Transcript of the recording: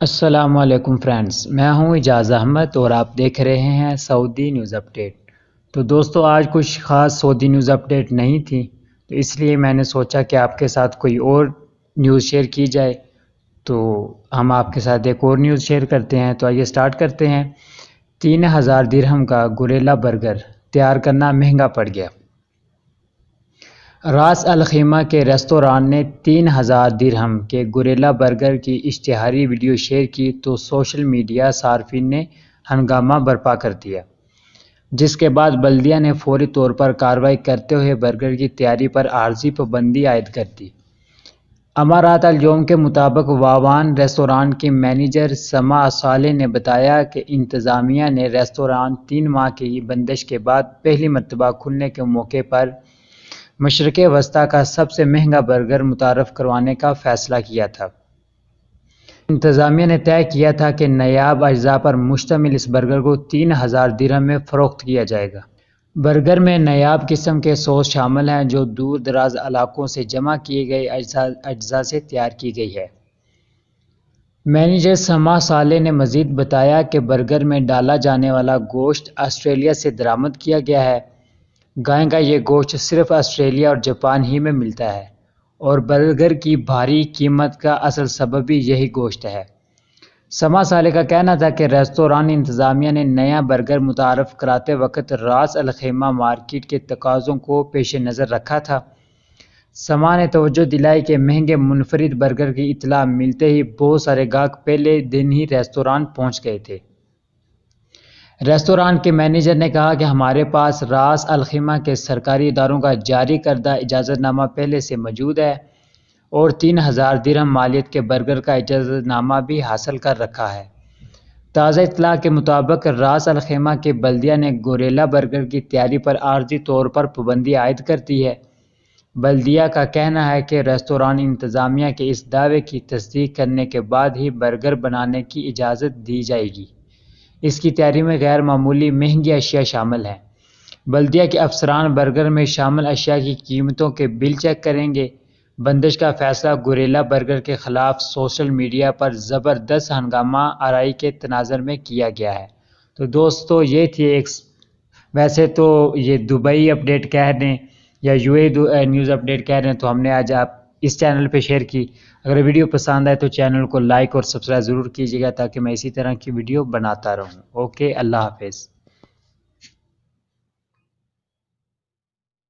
السلام علیکم فرینڈز، میں ہوں اجاز احمد اور آپ دیکھ رہے ہیں سعودی نیوز اپڈیٹ۔ تو دوستو آج کچھ خاص سعودی نیوز اپڈیٹ نہیں تھی، تو اس لیے میں نے سوچا کہ آپ کے ساتھ کوئی اور نیوز شیئر کی جائے، تو ہم آپ کے ساتھ ایک اور نیوز شیئر کرتے ہیں۔ تو آئیے سٹارٹ کرتے ہیں۔ 3000 درہم کا گوریلا برگر تیار کرنا مہنگا پڑ گیا۔ راس الخیمہ کے ریستوران نے 3000 درہم کے گوریلا برگر کی اشتہاری ویڈیو شیئر کی تو سوشل میڈیا صارفین نے ہنگامہ برپا کر دیا، جس کے بعد بلدیہ نے فوری طور پر کارروائی کرتے ہوئے برگر کی تیاری پر عارضی پابندی عائد کر دی۔ امارات اليوم کے مطابق واوان ریستوران کی مینیجر سما صالح نے بتایا کہ انتظامیہ نے ریستوران 3 ماہ کی بندش کے بعد پہلی مرتبہ کھلنے کے موقع پر مشرق وسطیٰ کا سب سے مہنگا برگر متعارف کروانے کا فیصلہ کیا تھا۔ انتظامیہ نے طے کیا تھا کہ نایاب اجزاء پر مشتمل اس برگر کو 3000 درہم میں فروخت کیا جائے گا۔ برگر میں نایاب قسم کے سوس شامل ہیں جو دور دراز علاقوں سے جمع کیے گئے اجزاء سے تیار کی گئی ہے۔ مینیجر سما صالح نے مزید بتایا کہ برگر میں ڈالا جانے والا گوشت آسٹریلیا سے درآمد کیا گیا ہے۔ گائے کا یہ گوشت صرف آسٹریلیا اور جاپان ہی میں ملتا ہے اور برگر کی بھاری قیمت کا اصل سبب بھی یہی گوشت ہے۔ سما صالح کا کہنا تھا کہ ریستوران انتظامیہ نے نیا برگر متعارف کراتے وقت راس الخیمہ مارکیٹ کے تقاضوں کو پیش نظر رکھا تھا۔ سما نے توجہ دلائی کہ مہنگے منفرد برگر کی اطلاع ملتے ہی بہت سارے گاہک پہلے دن ہی ریستوران پہنچ گئے تھے۔ ریستوران کے مینیجر نے کہا کہ ہمارے پاس راس الخیمہ کے سرکاری اداروں کا جاری کردہ اجازت نامہ پہلے سے موجود ہے اور 3000 درہم مالیت کے برگر کا اجازت نامہ بھی حاصل کر رکھا ہے۔ تازہ اطلاع کے مطابق راس الخیمہ کے بلدیہ نے گوریلا برگر کی تیاری پر عارضی طور پر پابندی عائد کر دی ہے۔ بلدیہ کا کہنا ہے کہ ریستوران انتظامیہ کے اس دعوے کی تصدیق کرنے کے بعد ہی برگر بنانے کی اجازت دی جائے گی۔ اس کی تیاری میں غیر معمولی مہنگی اشیاء شامل ہیں۔ بلدیہ کے افسران برگر میں شامل اشیاء کی قیمتوں کے بل چیک کریں گے۔ بندش کا فیصلہ گوریلا برگر کے خلاف سوشل میڈیا پر زبردست ہنگامہ آرائی کے تناظر میں کیا گیا ہے۔ تو دوستو یہ تھی ویسے تو یہ دبئی اپڈیٹ کہہ رہے ہیں یا یو اے نیوز اپڈیٹ کہہ رہے ہیں، تو ہم نے آج آپ اس چینل پہ شیئر کی۔ اگر ویڈیو پسند آئے تو چینل کو لائک اور سبسکرائب ضرور کیجیے گا تاکہ میں اسی طرح کی ویڈیو بناتا رہوں۔ اوکے، اللہ حافظ۔